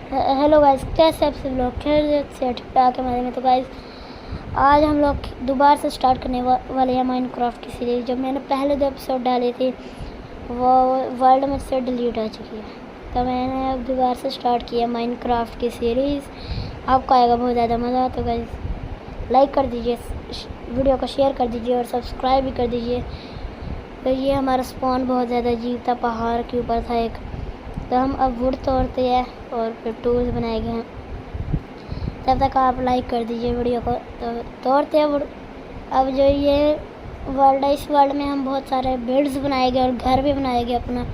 Hello guys, कैसे आप सब लोग खैरियत से ठीक ठाक हमारे में। तो गाइस आज हम लोग दोबारा से स्टार्ट करने वाले हैं माइनक्राफ्ट की सीरीज़। जो मैंने पहले 2 एपिसोड डाले थे वो वर्ल्ड में से डिलीट आ चुकी है, तो मैंने अब दोबारा से स्टार्ट किया माइनक्राफ्ट की सीरीज़। आपको आएगा बहुत ज़्यादा मज़ा। तो गाइस लाइक कर दीजिए, वीडियो को शेयर कर दीजिए और सब्सक्राइब भी कर दीजिए। तो ये हमारा स्पॉन बहुत ज़्यादा अजीब था, पहाड़ के ऊपर था एक। तो हम अब वुड तोड़ते हैं और फिर टूल्स बनाएंगे हैं। तब तक आप लाइक कर दीजिए वीडियो को। तो तोड़ते हैं वुड। अब जो ये वर्ल्ड है, इस वर्ल्ड में हम बहुत सारे बिल्ड्स बनाएंगे और घर भी बनाएंगे अपना।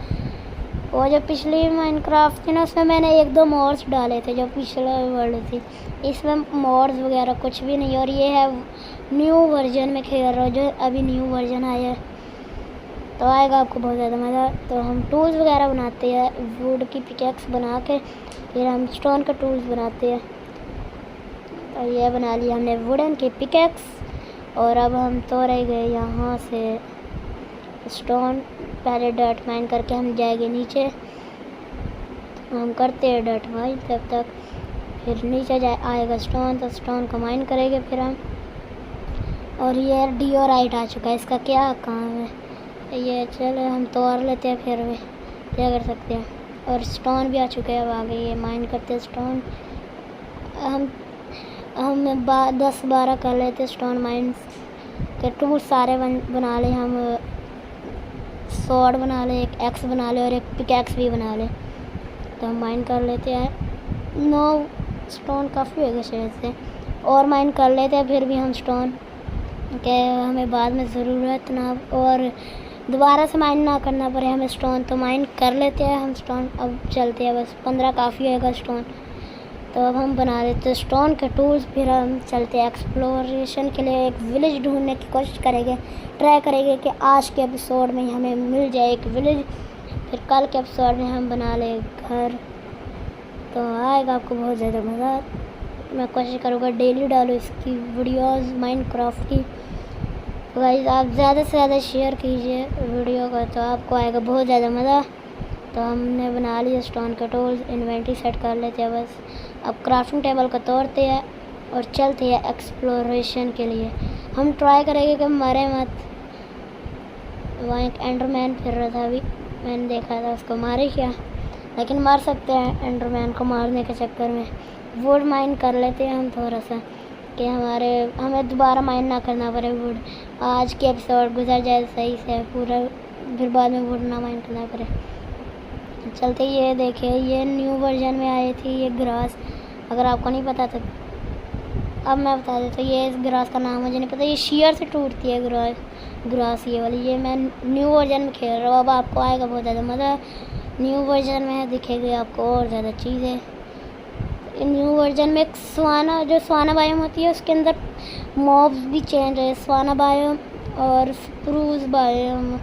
वो जो पिछली माइनक्राफ्ट थी ना, उसमें मैंने 1-2 मॉड्स डाले थे जो पिछले वर्ल्ड थी। इसमें मॉड्स वगैरह कुछ भी नहीं। और ये है न्यू वर्जन में खेल रहा हूँ, जो अभी न्यू वर्जन आया है, तो आएगा आपको बहुत ज़्यादा मज़ा। तो हम टूल्स वगैरह बनाते हैं, वुड की पिकेक्स बना के फिर हम स्टोन का टूल्स बनाते हैं। और ये बना लिया हमने वुडन की पिकेक्स। और अब हम तोड़ेंगे यहाँ से स्टोन। पहले डर्ट माइन करके हम जाएंगे नीचे। हम करते हैं डर्ट माइन तब तक, फिर नीचे आएगा स्टोन, तो स्टोन को माइन करेंगे फिर हम। और ये डिओराइट आ चुका है, इसका क्या काम है ये, चलो हम तोड़ लेते हैं, फिर भी क्या कर सकते हैं। और स्टोन भी आ चुके हैं, अब आगे ये माइन करते हैं स्टोन। हम 10-12 कर लेते स्टोन माइंस के टूल्स सारे बना ले। हम स्वॉर्ड बना ले, एक एक्स बना ले और एक पिकैक्स भी बना ले। तो हम माइन कर लेते हैं। 9 स्टोन काफ़ी होगा शायद से, और माइन कर लेते हैं फिर भी हम स्टोन के, हमें बाद में ज़रूरत ना और दोबारा से माइन ना करना पड़े हमें स्टोन। तो माइन कर लेते हैं हम स्टोन। अब चलते हैं, बस 15 काफ़ी होगा स्टोन। तो अब हम बना लेते हैं स्टोन के टूल्स। फिर हम चलते हैं एक्सप्लोरेशन के लिए, एक विलेज ढूंढने की कोशिश करेंगे, ट्राई करेंगे कि आज के एपिसोड में हमें मिल जाए एक विलेज। फिर कल के एपिसोड में हम बना ले घर। तो आएगा आपको बहुत ज़्यादा मज़ा। मैं कोशिश करूँगा डेली डालूँ इसकी वीडियोज़ माइनक्राफ्ट की। तो गाइस आप ज़्यादा से ज़्यादा शेयर कीजिए वीडियो को, तो आपको आएगा बहुत ज़्यादा मज़ा। तो हमने बना लिया स्टोन के टूल्स, इन्वेंटरी सेट कर लेते हैं बस। अब क्राफ्टिंग टेबल को तोड़ते हैं और चलते हैं एक्सप्लोरेशन के लिए। हम ट्राई करेंगे कि मरे मत। वहाँ एक एंडरमैन फिर रहा था, अभी मैंने देखा था, उसको मारे क्या, लेकिन मार सकते हैं एंडरमैन को मारने के चक्कर में। वुड माइन कर लेते हैं हम थोड़ा सा, कि हमें दोबारा माइन ना करना पड़े वुड। आज के एपिसोड गुजर जाए सही से पूरा, फिर बाद में वुड ना माइन करना पड़े। चलते ये देखिए, ये न्यू वर्जन में आई थी ये ग्रास। अगर आपको नहीं पता तो अब मैं बता देता। तो ये इस ग्रास का नाम मुझे नहीं पता, ये शेयर से टूटती है ग्रास ये वाली। ये मैं न्यू वर्जन में खेल रहा हूँ। अब आपको आएगा बहुत ज़्यादा मज़ा। न्यू वर्जन में दिखेगी आपको और ज़्यादा चीज़ें। न्यू वर्जन में एक स्वाना बायोम होती है, उसके अंदर मॉब्स भी चेंज है। स्वाना बायोम और स्प्रूस बायोम,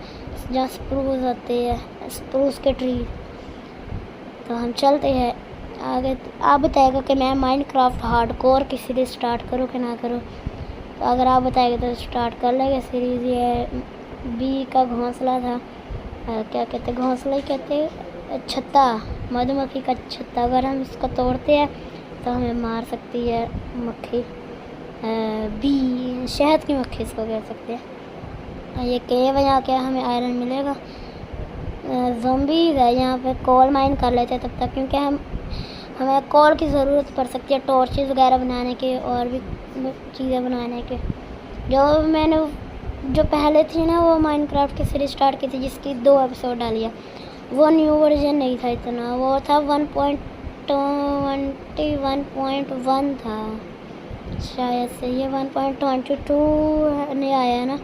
जहाँ स्प्रूस होते हैं, स्प्रूस के ट्री। तो हम चलते हैं आगे। आप बताएगा कि मैं माइनक्राफ्ट हार्डकोर की सीरीज़ स्टार्ट करूँ कि ना करूँ। तो अगर आप बताएंगे तो स्टार्ट कर लेंगे सीरीज़। ये बी का घोंसला था, क्या कहते, घोंसला ही कहते, छत्ता, मधुमक्खी का छत्ता। अगर हम इसको तोड़ते हैं तो हमें मार सकती है मक्खी, बी शहद की मक्खी इसको कह सकते हैं। ये केव है, यहाँ क्या हमें आयरन मिलेगा। ज़ॉम्बीज़ है यहाँ पे। कोल माइन कर लेते हैं तब तक, क्योंकि हमें कोल की ज़रूरत पड़ सकती है टॉर्चेस वगैरह बनाने के और भी चीज़ें बनाने के। जो पहले थी ना वो माइनक्राफ्ट की सीरीज स्टार्ट की थी, जिसकी 2 एपिसोड डाली है, वो न्यू वर्जन नहीं था इतना, वो था 1.21.1 था शायद से। ये 1.22 नहीं आया है ना,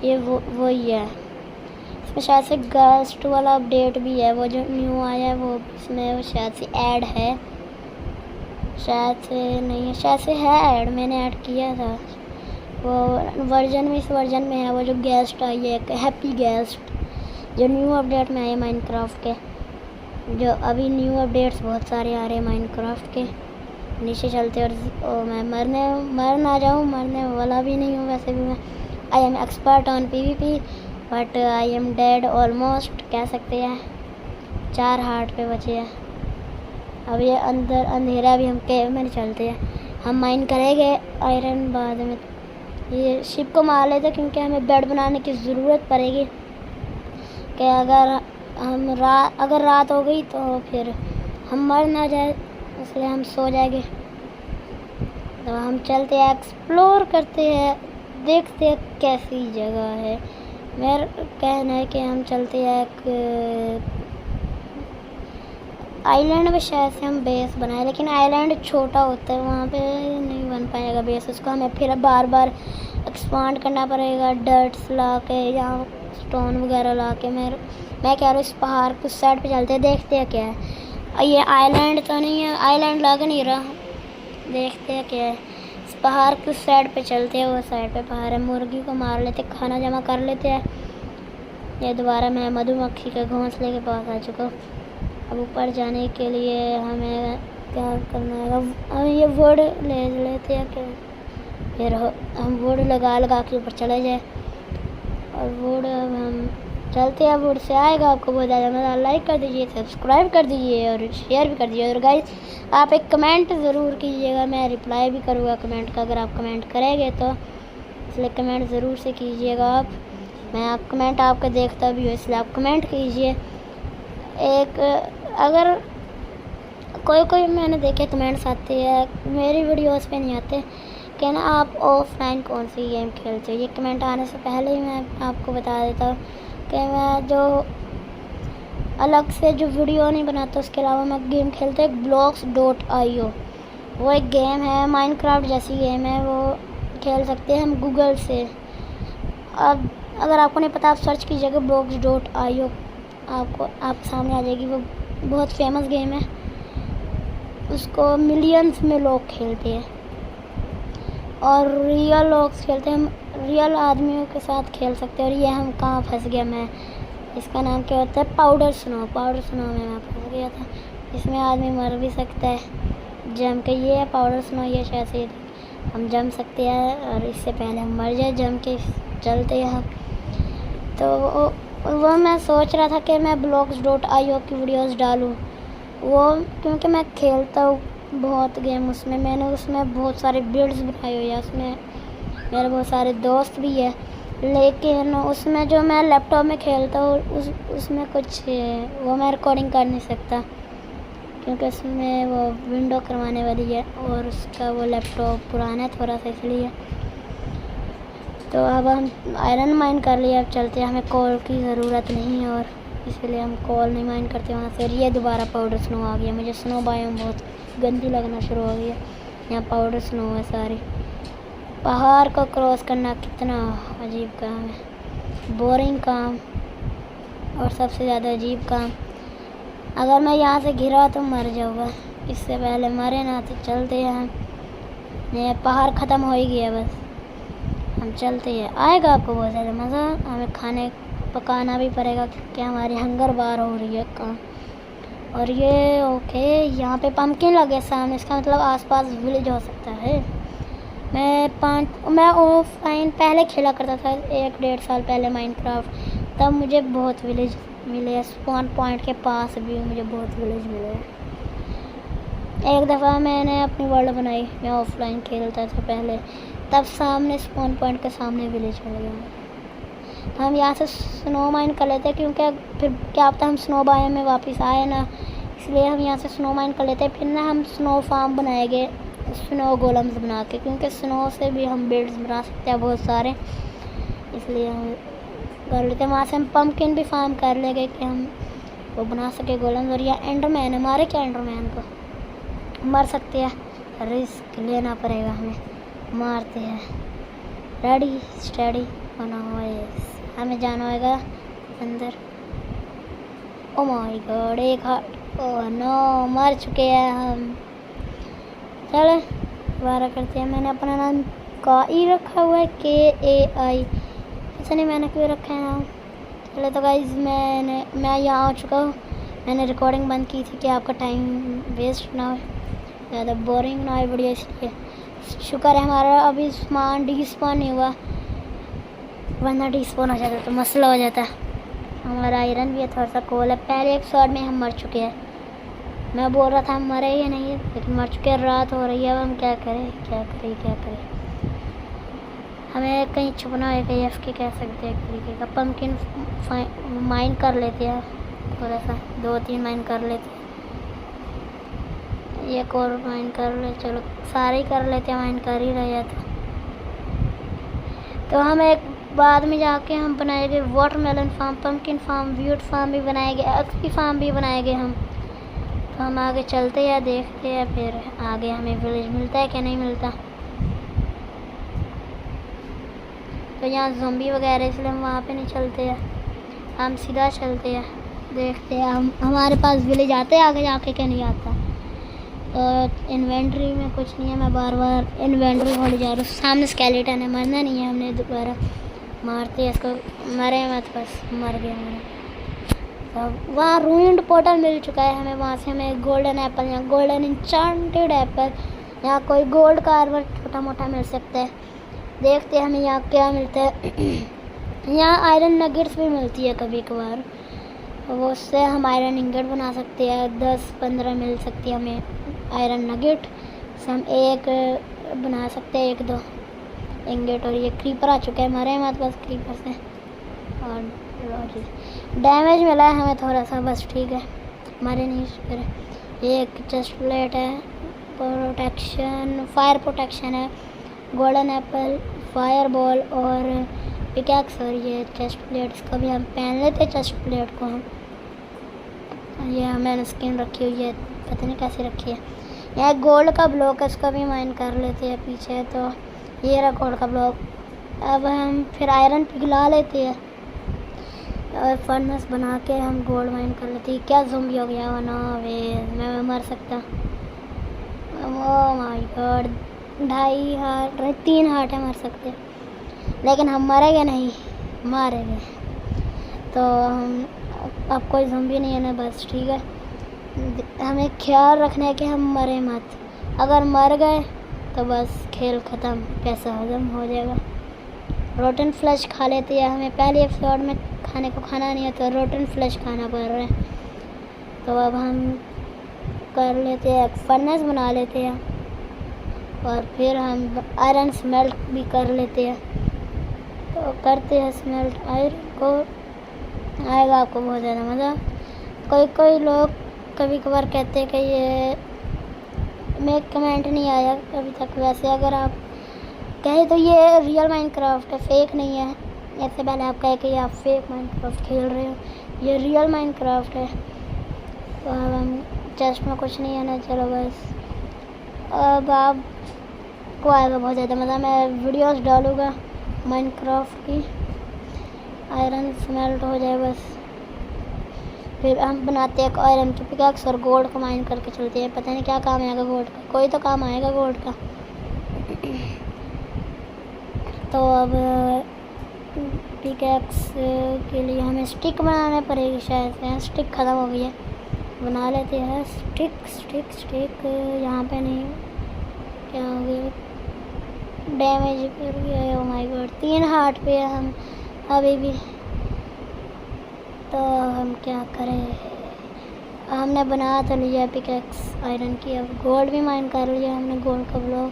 ये वही है। इसमें शायद से गेस्ट वाला अपडेट भी है, वो जो न्यू आया है वो इसमें वो शायद से ऐड है, शायद से नहीं है, शायद से है ऐड, मैंने ऐड किया था। वो वर्जन में, इस वर्जन में है वो जो गेस्ट आई है, हैप्पी गेस्ट, जो न्यू अपडेट में आए माइनक्राफ्ट के। जो अभी न्यू अपडेट्स बहुत सारे आ रहे हैं माइनक्राफ्ट के। नीचे चलते और मैं मर ना जाऊँ, मरने वाला भी नहीं हूँ वैसे भी मैं। I am expert on PvP but I am dead almost, कह सकते हैं। 4 हार्ट पे बचे हैं। अब ये अंदर अंधेरा भी, हम केव में नहीं चलते हैं, हम माइन करेंगे आयरन बाद में। ये शिप को मार लेते क्योंकि हमें बेड बनाने की ज़रूरत पड़ेगी कि अगर रात हो गई तो फिर हम मर ना जाए, इसलिए हम सो जाएंगे। तो हम चलते हैं, एक्सप्लोर करते हैं, देखते हैं कैसी जगह है। मेरा कहना है कि हम चलते हैं एक आइलैंड में, शायद से हम बेस बनाए, लेकिन आइलैंड छोटा होता है, वहाँ पे नहीं बन पाएगा बेस। उसको हमें फिर बार बार एक्सपांड करना पड़ेगा, डर्ट्स ला के या स्टोन वगैरह ला के। मैं कह रहा हूँ इस पहाड़ कुछ साइड पे चलते हैं, देखते हैं क्या है। ये आइलैंड तो नहीं है, आइलैंड लग नहीं रहा, देखते हैं क्या है। इस पहाड़ कुछ साइड पे चलते हैं, वो साइड पे पहाड़ है। मुर्गी को मार लेते, खाना जमा कर लेते हैं। ये दोबारा मैं मधुमक्खी के घोंसले के पास आ चुका हूँ। अब ऊपर जाने के लिए हमें क्या करना है, अब ये वुड ले लेते हैं कि फिर हम वुड लगा के ऊपर चले जाए। और वुड अब हम चलते हैं, वुड से आएगा आपको बहुत ज़्यादा मज़ा। लाइक कर दीजिए, सब्सक्राइब कर दीजिए और शेयर भी कर दीजिए। और गाइस आप एक कमेंट ज़रूर कीजिएगा, मैं रिप्लाई भी करूँगा कमेंट का, अगर आप कमेंट करेंगे तो, इसलिए कमेंट ज़रूर से कीजिएगा आप। मैं आप कमेंट आपका देखता भी हूँ, इसलिए आप कमेंट कीजिए। एक अगर कोई मैंने देखे कमेंट्स आते हैं, मेरी वीडियोस पे नहीं आते कि ना आप ऑफलाइन कौन सी गेम खेलते हो। ये कमेंट आने से पहले ही मैं आपको बता देता हूँ कि मैं जो अलग से जो वीडियो नहीं बनाता, उसके अलावा मैं गेम खेलता हूँ Blox.io। वो एक गेम है, माइनक्राफ्ट जैसी गेम है, वो खेल सकते हैं हम गूगल से। अब अगर आपको नहीं पता, आप सर्च कीजिएगा Blox.io, आपके सामने आ जाएगी। वो बहुत फेमस गेम है, उसको मिलियंस में लोग खेलते हैं और रियल लोग खेलते हैं, हम रियल आदमियों के साथ खेल सकते हैं। और ये हम कहाँ फंस गया, मैं इसका नाम क्या होता है, पाउडर स्नो में मैं फंस गया था। इसमें आदमी मर भी सकता है जम के। ये है पाउडर स्नो, ये शायद से हम जम सकते हैं और इससे पहले हम मर जाए जम के चलते हैं। तो वो मैं सोच रहा था कि मैं Blox.io की वीडियोस डालूं, वो क्योंकि मैं खेलता हूँ बहुत गेम, मैंने उसमें बहुत सारे बिल्ड्स बनाए हुए हैं, उसमें मेरे बहुत सारे दोस्त भी है। लेकिन उसमें जो मैं लैपटॉप में खेलता हूँ उसमें कुछ वो मैं रिकॉर्डिंग कर नहीं सकता, क्योंकि उसमें वो विंडो करवाने वाली है और उसका वो लैपटॉप पुराना है थोड़ा सा, इसलिए। तो अब हम आयरन माइन कर लिया, अब चलते हैं, हमें कोल की ज़रूरत नहीं है और इसलिए हम कोल नहीं माइन करते वहाँ से। ये दोबारा पाउडर स्नो आ गया, मुझे स्नो बायोम बहुत गंदी लगना शुरू हो गई है। यहाँ पाउडर स्नो है सारी। पहाड़ को क्रॉस करना कितना अजीब काम है, बोरिंग काम और सबसे ज़्यादा अजीब काम। अगर मैं यहाँ से गिरा तो मर जाऊँगा, इससे पहले मरे ना। तो चलते हैं हम, ये पहाड़ ख़त्म हो ही गया, बस हम चलते हैं। आएगा आपको बहुत ज़्यादा मज़ा, हमें खाने पकाना भी पड़ेगा क्योंकि हमारी हंगर बार हो रही है काम। और ये ओके, यहाँ पे पंपकिन लगे सामने, इसका मतलब आसपास विलेज हो सकता है। मैं ऑफलाइन पहले खेला करता था 1-1.5 साल पहले माइनक्राफ्ट, तब मुझे बहुत विलेज मिले। स्पॉन पॉइंट के पास भी मुझे बहुत विलेज मिले। एक दफ़ा मैंने अपनी वर्ल्ड बनाई, मैं ऑफलाइन खेलता था पहले, तब सामने स्पॉन पॉइंट के सामने विलेज मिल गया। तो हम यहाँ से स्नो माइन कर लेते हैं, क्योंकि फिर क्या पता हम स्नो बायोम में वापस आए ना, इसलिए हम यहाँ से स्नो माइन कर लेते हैं। फिर ना हम स्नो फार्म बनाएंगे स्नो गोलम्स बना के, क्योंकि स्नो से भी हम बिल्ड्स बना सकते हैं बहुत सारे, इसलिए हम कर लेते हैं। वहाँ से हम पम्पकिन भी फार्म कर लेंगे कि हम वो बना सके गोलम्स। और यह एंडरमैन है, मारे क्या एंडरमैन को, मर सकते हैं, रिस्क लेना पड़ेगा हमें। मारते हैं, रेडी स्टडी होना हुआ, हमें जाना होगा अंदर। ओ माय गॉड, एक हार्ट, ओह नो, मर चुके हैं हम। चलो दोबारा करते हैं। मैंने अपना नाम काई रखा हुआ है, KAI, ऐसा नहीं मैंने क्यों रखा है नाम। चलो तो गाइज मैं यहाँ आ चुका हूँ। मैंने रिकॉर्डिंग बंद की थी कि आपका टाइम वेस्ट ना हो, ज़्यादा बोरिंग ना हो वीडियो, इसलिए। शुक्र है हमारा अभी स्पॉन डिस्पॉन नहीं हुआ, वरना डिस्पॉन हो जाता तो मसला हो जाता। हमारा आयरन भी है, थोड़ा सा कोल है, पहले एक शॉट में हम मर चुके हैं। मैं बोल रहा था हम मरे ही नहीं, लेकिन मर चुके। रात हो रही है, अब हम क्या करें क्या करें क्या करें। हमें कहीं छुपना है, कहीं एफके कह सकते हैं एक तरीके का। पम्पकिन माइन कर लेते हैं थोड़ा सा, 2-3 माइन कर लेते हैं। एक और माइन कर ले, चलो सारे ही कर लेते हैं, माइन कर ही रहे हैं तो हम एक बाद में जाके हम बनाएंगे watermelon farm, pumpkin farm, wheat farm भी बनाएंगे, एक्स की फार्म भी बनाएंगे हम। तो हम आगे चलते हैं, देखते हैं फिर आगे हमें विलेज मिलता है क्या नहीं मिलता। तो यहाँ ज़ॉम्बी वगैरह, इसलिए हम वहाँ पे नहीं चलते हैं, हम सीधा चलते हैं, देखते हैं हम हमारे पास विलेज आते हैं आगे जाके क्या नहीं आता। इन्वेंट्री में कुछ नहीं है, मैं बार बार इन्वेंट्री खोल जा रहा हूँ। सामने स्केलेटन है, मरना नहीं है हमने, दोबारा मारते हैं इसको, मरे मत बस, मर गया मैंने। तो वहाँ रूइंड पोर्टल मिल चुका है हमें, वहाँ से हमें गोल्डन एप्पल, यहाँ गोल्डन इंचांटेड एप्पल, यहाँ कोई गोल्ड का आर्मर छोटा मोटा मिल सकता है। देखते हैं हमें यहाँ क्या मिलता है। यहाँ आयरन नगेट्स भी मिलती है कभी कभार, वो उससे हम आयरन इंगट बना सकते हैं। 10-15 मिल सकती है हमें आयरन नगेट से, हम एक बना सकते हैं, 1-2 इंगेट। और ये क्रीपर आ चुका है, मरे हमारे पास क्रीपर से। और डैमेज मिला है हमें थोड़ा सा, बस ठीक है, मरे नहीं शुक्र है। ये एक चेस्ट प्लेट है, प्रोटेक्शन, फायर प्रोटेक्शन है, गोल्डन एप्पल, फायर बॉल और पिकैक्स। और ये चेस्ट प्लेट, इसको भी हम पहन लेते हैं चेस्ट प्लेट को हम। ये मैंने स्किन रखी हुई है, पता नहीं कैसे रखी है। यहाँ गोल्ड का ब्लॉक है, इसको भी माइन कर लेते हैं पीछे। तो ये रहा गोल्ड का ब्लॉक। अब हम फिर आयरन पिघला लेते हैं और फर्नेस बना के हम गोल्ड माइन कर लेते हैं। क्या ज़ॉम्बी हो गया, नो वे, मैं मर सकता। Oh my God, 2.5 heart, 3 heart है, मर सकते, लेकिन हम मरेंगे नहीं, मारेंगे। तो हम अब कोई ज़ॉम्बी नहीं है ना, बस ठीक है। हमें ख्याल रखना है कि हम मरे मत, अगर मर गए तो बस खेल ख़त्म, पैसा हजम हो जाएगा। रोटन फ्लैश खा लेते हैं, हमें पहले एपिसोड में खाने को खाना नहीं है तो रोटन फ्लैश खाना पड़ रहा है। तो अब हम कर लेते हैं, फर्नेस बना लेते हैं और फिर हम आयरन स्मेल्ट भी कर लेते हैं। तो करते हैं स्मेल्ट आयरन को, आएगा आपको बहुत ज़्यादा मज़ा। कोई लोग कभी कभार कहते हैं कि ये में कमेंट नहीं आया अभी तक। वैसे अगर आप कहें तो ये रियल माइनक्राफ्ट है, फेक नहीं है। इससे पहले आप कहें कि आप फेक माइनक्राफ्ट खेल रहे हो, ये रियल माइनक्राफ्ट है। तो अब हम चेस्ट में कुछ नहीं है ना, चलो बस अब आपको आएगा बहुत ज़्यादा मज़ा। मैं वीडियोस डालूँगा माइनक्राफ्ट की, आयरन स्मेल्ट हो जाए बस। फिर हम बनाते हैं एक आयरन की पिकैक्स और गोल्ड को माइन करके चलते हैं। पता नहीं क्या काम आएगा गोल्ड का, कोई तो काम आएगा गोल्ड का। तो अब पिकैक्स के लिए हमें स्टिक बनाने पड़ेगी शायद से, स्टिक ख़त्म हो गई है, बना लेते हैं स्टिक। यहाँ पे नहीं, क्या हो गया, डैमेज कर गया। ओह माय गॉड, 3 हार्ट पे हम अभी भी। तो हम क्या करें, हमने बना तो लिया पिकैक्स आयरन की, अब गोल्ड भी माइन कर लिया हमने, गोल्ड का ब्लॉक।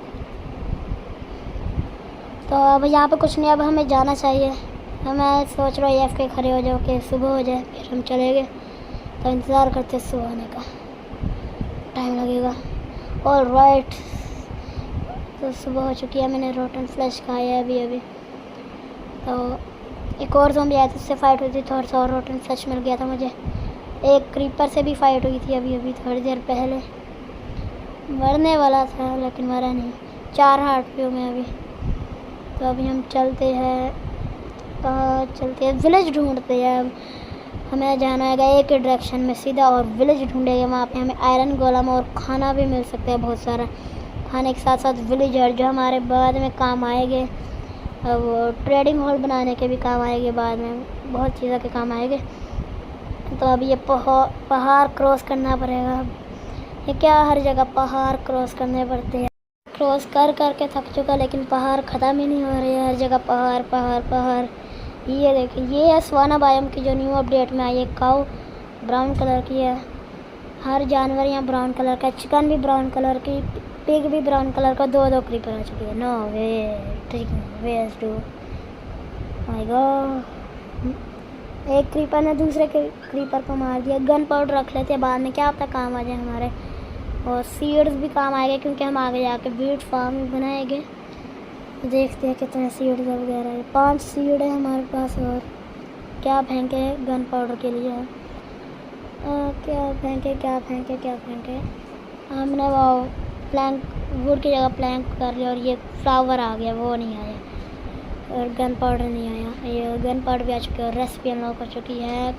तो अब यहाँ पे कुछ नहीं, अब हमें जाना चाहिए। मैं सोच रहा हूँ एफ के खड़े हो जाओ कि सुबह हो जाए, फिर हम चलेंगे। तो इंतज़ार करते सुबह होने का, टाइम लगेगा। ऑल राइट, तो सुबह हो चुकी है, मैंने रोटन फ्लैश खाया है अभी। तो एक और ज़ॉम्बी आया था, उससे फाइट हुई थी, थोड़ा सा और रोटन फ्लैश मिल गया था मुझे। एक क्रीपर से भी फाइट हुई थी अभी थोड़ी देर पहले, मरने वाला था लेकिन मरा नहीं। 4 हार्ट पे हूँ मैं अभी। तो अभी हम चलते हैं विलेज ढूंढते हैं। अब हमें जाना है एक ही डायरेक्शन में सीधा और विलेज ढूंढेंगे। वहाँ पे हमें आयरन गोलम और खाना भी मिल सकता है, बहुत सारा खाने के साथ साथ विलेजर जो हमारे बाद में काम आएंगे। अब ट्रेडिंग हॉल बनाने के भी काम आएंगे, बाद में बहुत चीज़ों के काम आएंगे। तो अब ये पहाड़ क्रॉस करना पड़ेगा। ये क्या, हर जगह पहाड़ क्रॉस करने पड़ते हैं। क्रॉस कर के थक चुका, लेकिन पहाड़ ख़त्म ही नहीं हो रहे हैं, हर जगह पहाड़। ये देखिए, ये है स्वाना बायोम की जो न्यू अपडेट में आई है, काऊ ब्राउन कलर की है। हर जानवर यहाँ ब्राउन कलर का, चिकन भी ब्राउन कलर की, पिग भी ब्राउन कलर का, 2 क्रीपर आ चुकी है। नो वे वेज डू माय गॉड, एक क्रीपर ने दूसरे क्रीपर को मार दिया। गन पाउडर रख लेते हैं, बाद में क्या पता काम आ जाए हमारे, और सीड्स भी काम आएंगे क्योंकि हम आगे जाके वीट फार्म भी बनाएंगे। देखते हैं कितने सीड्स वगैरह है। 5 सीड है हमारे पास। और क्या फेंके गन पाउडर के लिए है, क्या फेंके। हमने वो प्लैंक वुड की जगह प्लैंक कर लिया और ये फ्लावर आ गया, वो नहीं आया, और गन पाउडर नहीं आया। ये गन पाउडर भी आ चुकी है और रेसिपी अनलॉक हो चुकी है।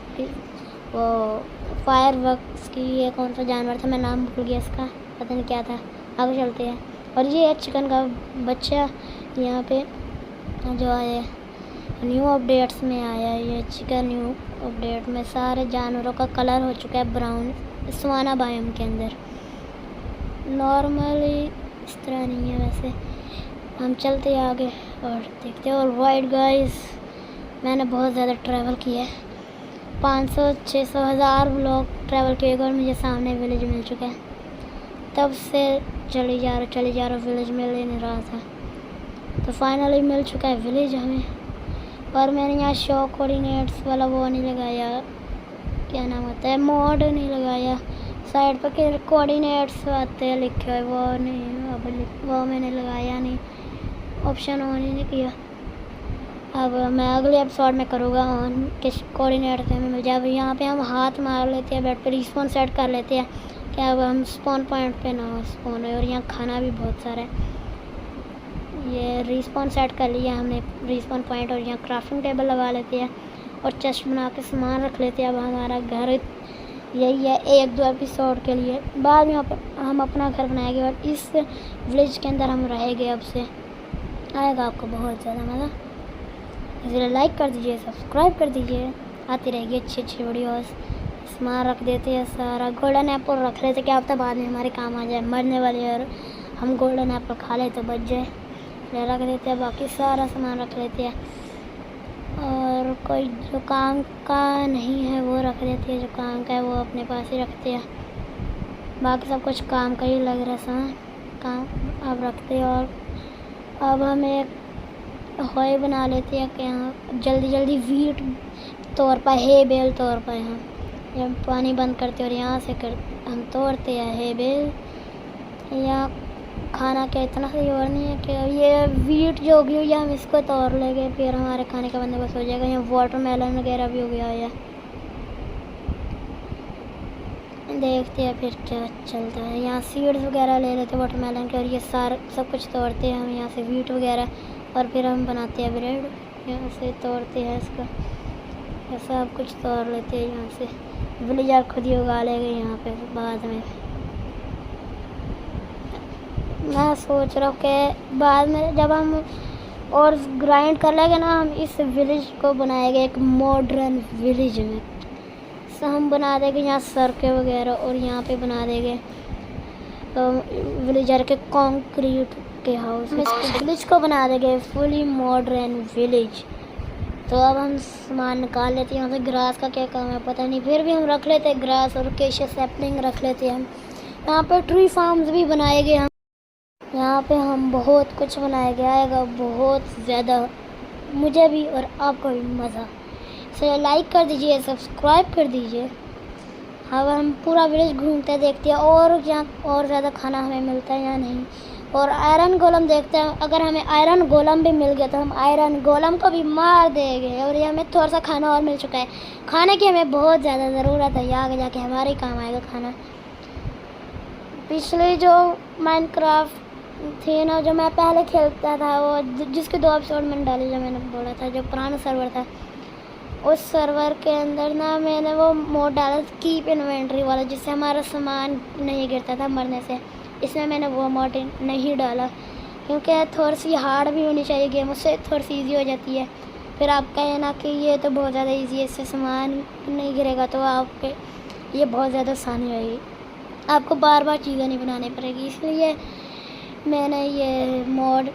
वो फायर वर्क्स की, ये कौन सा जानवर था, मैं नाम भूल गया इसका, पता नहीं क्या था। आगे चलते हैं। और ये है चिकन का बच्चा यहाँ पे जो आया न्यू अपडेट्स में आया है। ये चिकन न्यू अपडेट में सारे जानवरों का कलर हो चुका है ब्राउन, सवाना बायोम के अंदर। नॉर्मली इस तरह नहीं है वैसे। हम चलते हैं आगे और देखते हैं। और वाइट गाइस, मैंने बहुत ज़्यादा ट्रैवल किया है, 500 600 1000 लोग ट्रैवल किए और मुझे सामने विलेज मिल चुका है। तब से चली जा रहा विलेज मिल ही नहीं रहा था, तो फाइनली मिल चुका है विलेज हमें। और मैंने यहाँ शो कोऑर्डिनेट्स वाला वो नहीं लगाया, क्या नाम होता है, मोड नहीं लगाया। साइड पर के कोऑर्डिनेट्स आते हैं लिखे हुए, वो नहीं, वो मैंने लगाया नहीं, ऑप्शन ऑन ही नहीं किया। अब मैं अगले एपिसोड में करूँगा ऑन, किस कोऑर्डिनेट से हमें मिल जाए। अब यहाँ पे हम हाथ मार लेते हैं, बेड पे रिस्पॉन सेट कर लेते हैं क्या अब हम स्पॉन पॉइंट पे ना स्पॉन है। और यहाँ खाना भी बहुत सारा है। ये रिस्पॉन सेट कर लिया हमने रिस्पॉन पॉइंट, और यहाँ क्राफ्टिंग टेबल लगा लेते हैं और चेस्ट बना के सामान रख लेते हैं। अब हमारा घर यही है 1-2 एपिसोड के लिए, बाद में हम अपना घर बनाएंगे और इस विलेज के अंदर हम रहेंगे। अब से आएगा आपको बहुत ज़्यादा मज़ा। इसलिए लाइक कर दीजिए, सब्सक्राइब कर दीजिए, आती रहेगी अच्छी वीडियोस। सामान रख देते हैं सारा, गोल्डन एप्पल रख लेते, क्या पता बाद में हमारे काम आ जाए, मरने वाले और हम गोल्डन एप्पल खा ले तो बच जाए, रख देते हैं। बाकी सारा सामान रख लेते हैं, और कोई जो काम का नहीं है वो रख देते हैं, जो काम का है वो अपने पास ही रखते हैं। बाकी सब कुछ काम का ही लग रहा है सामान, काम अब रखते हैं। और अब हम एक होए बना लेते हैं कि यहाँ जल्दी वीट तौर पर, हे बेल तौर पर हम पानी बंद करते हैं और यहाँ से हम तोड़ते हैं हे बेल। यहाँ खाना क्या इतना सही और नहीं है कि ये वीट जो होगी या हम इसको तोड़ लेंगे, फिर हमारे खाने का बंदोबस्त हो जाएगा। यहाँ वाटरमेलन वगैरह भी हो गया है, देखते हैं फिर क्या चलता है। यहाँ सीड्स वगैरह ले लेते हैं वाटरमेलन के, और ये सारा सब कुछ तोड़ते हैं हम यहाँ से वीट वगैरह, और फिर हम बनाते हैं ब्रेड। यहाँ से तोड़ते हैं इसका, ये सब कुछ तोड़ लेते हैं यहाँ से। विलेजर खुद ही उगा लेंगे यहाँ पे बाद में। मैं सोच रहा हूँ कि बाद में जब हम और ग्राइंड कर लेंगे ना, हम इस विलेज को बनाएंगे एक मॉडर्न विलेज में। तो हम बना देंगे यहाँ सड़कें वगैरह, और यहाँ पे बना देंगे विलेजर के कंक्रीट के हाउस। इस विलेज को बना देंगे फुली मॉडर्न विलेज। तो अब हम सामान निकाल लेते हैं यहाँ से। ग्रास का क्या काम है पता नहीं, फिर भी हम रख लेते हैं ग्रास, और केशिया सैपलिंग रख लेते हैं हम। यहाँ पे ट्री फार्म्स भी बनाएंगे हम, यहाँ पे हम बहुत कुछ बनाएंगे, आएगा बहुत ज़्यादा, मुझे भी और आपको भी मज़ा। इसलिए लाइक कर दीजिए, सब्सक्राइब कर दीजिए। अब हम पूरा विलेज घूमते देखते हैं और यहाँ और ज़्यादा खाना हमें मिलता है या नहीं। और आयरन गोलम देखते हैं, अगर हमें आयरन गोलम भी मिल गया तो हम आयरन गोलम को भी मार देंगे। और ये हमें थोड़ा सा खाना और मिल चुका है, खाने की हमें बहुत ज़्यादा ज़रूरत है, आगे जाके हमारे काम आएगा खाना। पिछले जो माइनक्राफ्ट थी ना, जो मैं पहले खेलता था, वो जिसके 2 एपिसोड मैंने डाले, जो मैंने बोला था, जो पुराना सर्वर था, उस सर्वर के अंदर ना मैंने वो मोड डाला था कीप इन्वेंट्री वाला, जिससे हमारा सामान नहीं गिरता था मरने से। इसमें मैंने वो मोड नहीं डाला क्योंकि थोड़ी सी हार्ड भी होनी चाहिए गेम, उससे थोड़ी सी ईजी हो जाती है। फिर आप कहें ना कि ये तो बहुत ज़्यादा ईजी है, इससे सामान नहीं गिरेगा, तो आपके ये बहुत ज़्यादा आसानी होगी, आपको बार बार चीज़ें नहीं बनानी पड़ेगी। इसलिए मैंने ये मोड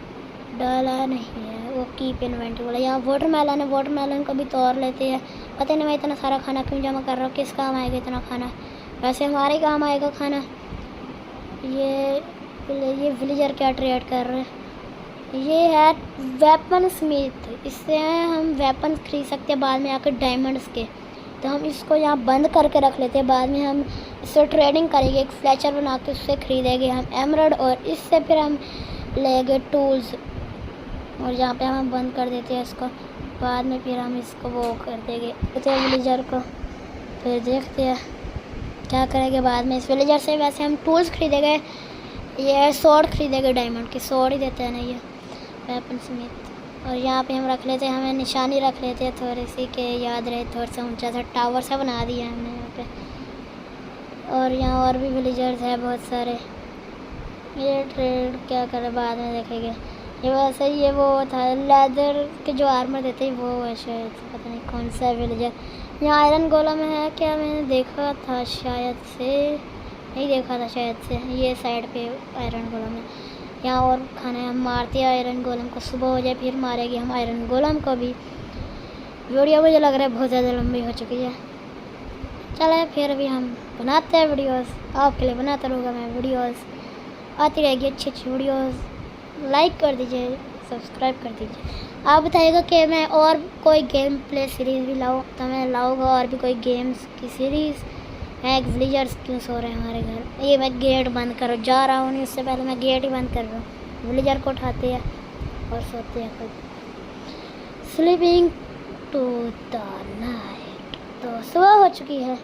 डाला नहीं है, वो कीप इन्वेंट्री वाला। यहाँ वाटरमेलन है, वाटरमेलन को भी तोड़ लेते हैं। पता नहीं मैं इतना सारा खाना क्यों जमा कर रहा हूँ, किस काम आएगा इतना खाना। वैसे हमारे काम आएगा खाना। ये विलेजर क्या ट्रेड कर रहे हैं, ये है वेपन स्मिथ, इससे हम वेपन खरीद सकते हैं बाद में आकर डायमंड्स के। तो हम इसको यहाँ बंद करके रख लेते हैं, बाद में हम इससे ट्रेडिंग करेंगे, एक फ्लैचर बना के उससे ख़रीदेंगे हम एमरल्ड, और इससे फिर हम लेंगे टूल्स, और यहाँ पे हम बंद कर देते हैं इसको। बाद में फिर हम इसको वो कर देंगे विलेजर को, फिर देखते हैं क्या करेंगे बाद में इस विलेजर से। वैसे हम टूल्स खरीदेंगे, ये स्वॉर्ड खरीदेंगे, डायमंड की स्वॉर्ड ही देते हैं ना ये वेपन स्मिथ। और यहाँ पे हम रख लेते हैं, हमें निशानी रख लेते हैं थोड़ी सी के याद रहे, थोड़ा सा ऊंचा सा टावर सा बना दिया हमने यहाँ पे। और यहाँ और भी विलेजर्स हैं बहुत सारे। ये ट्रेड क्या करें बाद में देखेंगे। ये वैसे ये वो था लेदर के जो आर्मर देते हैं वो है शायद, पता नहीं कौन सा विलेजर। यहाँ आयरन गोलम है क्या, मैंने देखा था शायद से, नहीं देखा था शायद से। ये साइड पे आयरन गोलम है। यहाँ और खाना है, हम मारते हैं आयरन गोलम को, सुबह हो जाए फिर मारेंगे हम आयरन गोलम को भी। वीडियो मुझे लग रहा है बहुत ज़्यादा लंबी हो चुकी है। चले फिर भी हम बनाते हैं वीडियोस, आपके लिए बनाता रहूँगा मैं वीडियोस, आती रहेगी अच्छी अच्छी वीडियोस। लाइक कर दीजिए, सब्सक्राइब कर दीजिए। आप बताइएगा कि मैं और कोई गेम प्ले सीरीज़ भी लाऊँ, तो मैं लाऊँगा और भी कोई गेम्स की सीरीज़। है विलेजर्स क्यों सो रहे हैं हमारे घर, ये मैं गेट बंद कर जा रहा हूँ, उससे पहले मैं गेट ही बंद कर रहा हूँ। विलेजर को उठाते हैं और सोते हैं खुद। Sleeping to the night. तो सुबह हो चुकी है,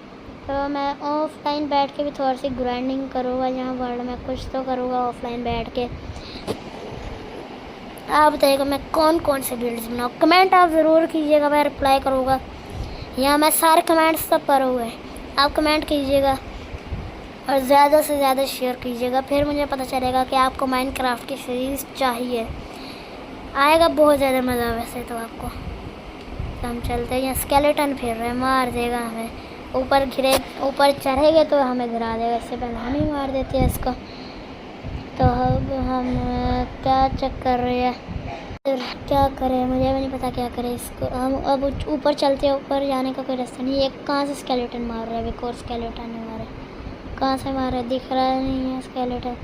तो मैं ऑफलाइन बैठ के भी थोड़ी सी ग्राइंडिंग करूँगा, यहाँ वर्ल्ड में कुछ तो करूँगा ऑफलाइन बैठ के। आप बताइएगा मैं कौन कौन से बिल्ड्स बनाऊँ, कमेंट आप ज़रूर कीजिएगा, मैं रिप्लाई करूँगा। यहाँ मैं सारे कमेंट्स सब पढ़े हुए हैं, आप कमेंट कीजिएगा और ज़्यादा से ज़्यादा शेयर कीजिएगा, फिर मुझे पता चलेगा कि आपको माइनक्राफ्ट की सीरीज़ चाहिए। आएगा बहुत ज़्यादा मज़ा वैसे तो आपको। तो हम चलते हैं, यहाँ स्केलेटन फिर रहे, मार देगा हमें, ऊपर गिरे ऊपर चढ़ेंगे तो हमें गिरा देगा, इससे पहले हम ही मार देते हैं इसको। तो अब हम क्या चेक कर रहे हैं, फिर क्या करें मुझे भी नहीं पता क्या करें इसको। हम अब ऊपर चलते हैं, ऊपर जाने का कोई रास्ता नहीं है। कहाँ से स्केलेटन मार रहा है, एक और स्केलेटन है हमारे, कहाँ से मार रहा है, दिख रहा नहीं है स्केलेटन,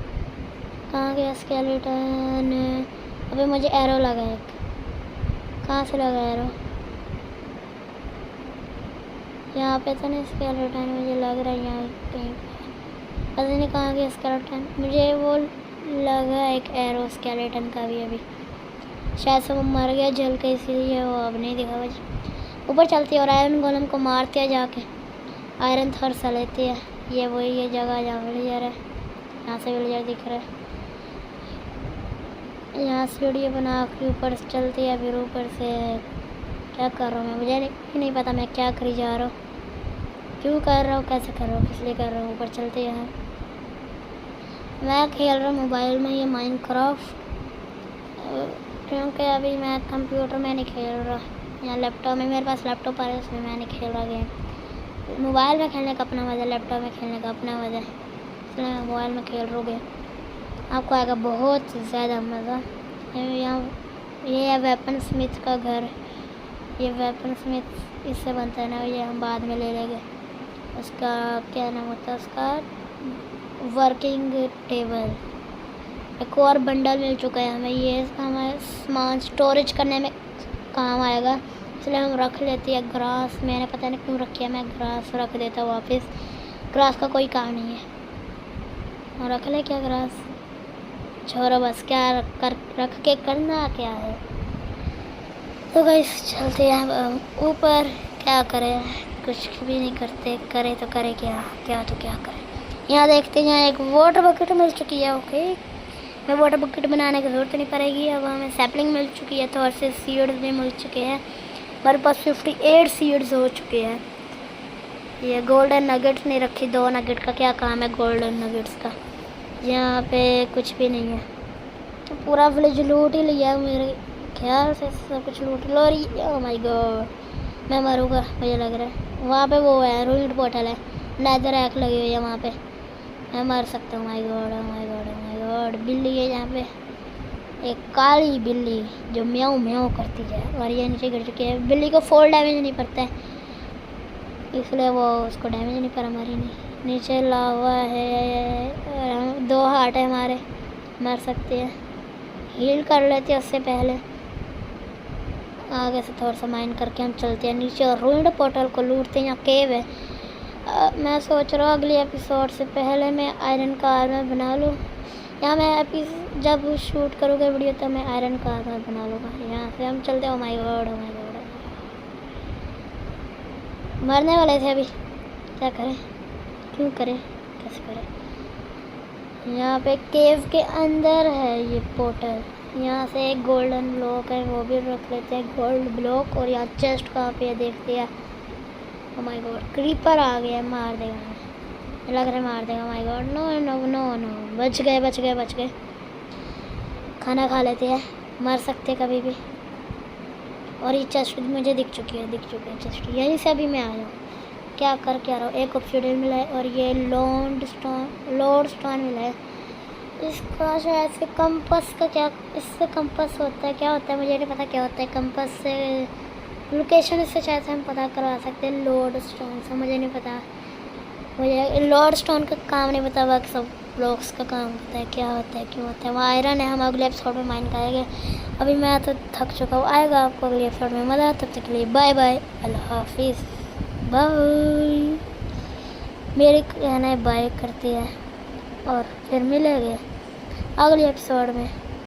कहाँ गया स्केलेटन। अभी मुझे एरो लगा है, कहाँ से लगा एरो, यहाँ पे तो नहीं स्केलेटन, मुझे लग रहा है यहाँ कहीं, पता नहीं कहाँ गया स्केलेटन। मुझे वो लगा एक एरो स्केलेटन का भी, अभी शायद से वो मर गया जल के, इसीलिए वो अब नहीं दिखा। बस ऊपर चलती है और आयरन गोलम को मारते हैं जाके, आयरन थर सा लेते हैं। ये वही ये जगह जहाँ विलेजर है, यहाँ से विलेजर दिख रहा है। यहाँ सीढ़ी बना के ऊपर चलती है, फिर ऊपर से क्या कर रहा हूँ मैं, मुझे नहीं पता मैं क्या करी जा रहा हूँ, क्यों कर रहा हूँ, कैसे कर रहा हूँ, किस लिए कर रहा हूँ। ऊपर चलते हैं, मैं खेल रहा हूँ मोबाइल में ये माइनक्राफ्ट, क्योंकि अभी मैं कंप्यूटर में नहीं खेल रहा, यहाँ लैपटॉप में, मेरे पास लैपटॉप आ रहा है उसमें मैं नहीं खेल रहा गेम। मोबाइल में खेलने का अपना मज़ा, लैपटॉप में खेलने का अपना मज़ा, इसलिए मैं मोबाइल में खेल रहा हूँ गेम, आपको आएगा बहुत ज़्यादा मज़ा। यहाँ ये है वेपन स्मिथ का घर, ये वेपन स्मिथ इससे बनता है ना, ये हम बाद में ले लेंगे। उसका क्या नाम होता है, उसका वर्किंग टेबल। एक और बंडल मिल चुका है हमें, ये हमारे सामान स्टोरेज करने में काम आएगा, इसलिए हम रख लेते हैं। ग्रास मैंने पता नहीं क्यों रखी है, मैं ग्रास रख देता हूँ वापस, ग्रास का कोई काम नहीं है, और रख ले क्या ग्रास, छोड़ो बस, क्या रख के करना क्या है। तो गाइस चलते हैं ऊपर, क्या करें, कुछ भी नहीं करते, करे तो करे क्या, क्या तो क्या करें। यहाँ देखते हैं एक वाटर बकेट मिल चुकी है, ओके मैं वाटर बकेट बनाने की ज़रूरत नहीं पड़ेगी। अब हमें सैपलिंग मिल चुकी है, थोड़े से सीड्स भी मिल चुके हैं, हमारे पास 58 सीड्स हो चुके हैं। ये गोल्डन नगेट्स नहीं रखी, 2 नगेट का क्या काम है गोल्डन नगेट्स का, यहाँ पे कुछ भी नहीं है, तो पूरा विलेज लूट ही लिया मेरे ख्याल से, सब कुछ लूट लो। ओह माय गॉड मैं मरूँगा मुझे लग रहा है। वहाँ पे वो है रूइंड पोर्टल है, नेदर रैक लगी हुई है वहाँ पे, मैं मर सकता हूँ। My God my God my God, बिल्ली है यहाँ पे, एक काली बिल्ली जो म्याऊं म्याऊं करती है, और ये नीचे गिर चुकी है। बिल्ली को 4 डैमेज नहीं पड़ता है, इसलिए वो उसको डैमेज नहीं करा, मरी नहीं। नीचे लावा है, 2 हार्ट है हमारे, मर सकते हैं। हील कर लेते हैं उससे पहले। आगे से थोड़ा सा माइन करके हम चलते हैं नीचे और रूइंड पोर्टल को लूटते हैं। यहाँ केव है। मैं सोच रहा हूँ अगले एपिसोड से पहले मैं आयरन का आर्मर बना लूँ। यहाँ मैं जब शूट करूँगा वीडियो तब मैं आयरन का आर्मर बना लूँगा। यहाँ से हम चलते हैं। Oh my God, O my God, मरने वाले थे अभी। क्या करें, क्यों करें, कैसे करें। यहाँ पे केव के अंदर है ये पोर्टल। यहाँ से एक गोल्डन ब्लॉक है, वो भी रख लेते हैं, गोल्ड ब्लॉक। और यहाँ चेस्ट कहाँ पे देखते हैं। ओ माय गॉड, क्रीपर आ गया, मार देगा, लग रहा है मार देगा। My god, no no no no, बच गए बच गए बच गए। खाना खा लेते हैं, मर सकते कभी भी। और ये चेस्ट मुझे दिख चुकी है चेस्ट, यहीं से अभी मैं आया हूँ। क्या रहा हूँ, एक ऑब्सीडियन मिला है और ये लोड स्टोन मिला है। इसका शायद से कंपास का क्या, इससे कंपास होता है, क्या होता है मुझे नहीं पता क्या होता है। कंपास से लोकेशन इससे शायद से हम पता करवा सकते हैं। लोड स्टोन से मुझे नहीं पता, मुझे लोड स्टोन का काम नहीं पता, बाकी सब ब्लॉक्स का काम होता है, क्या होता है क्यों होता है। वो आयरन है, हम अगले एपिसोड में माइन करेंगे। अभी मैं तो थक चुका हूँ। आएगा आपको अगले एपिसोड में मज़ा। तब तक के लिए बाय बाय, अल्लाह हाफिज़, बाय। मेरे कहना है बाय करती है और फिर मिलेंगे अगले एपिसोड में।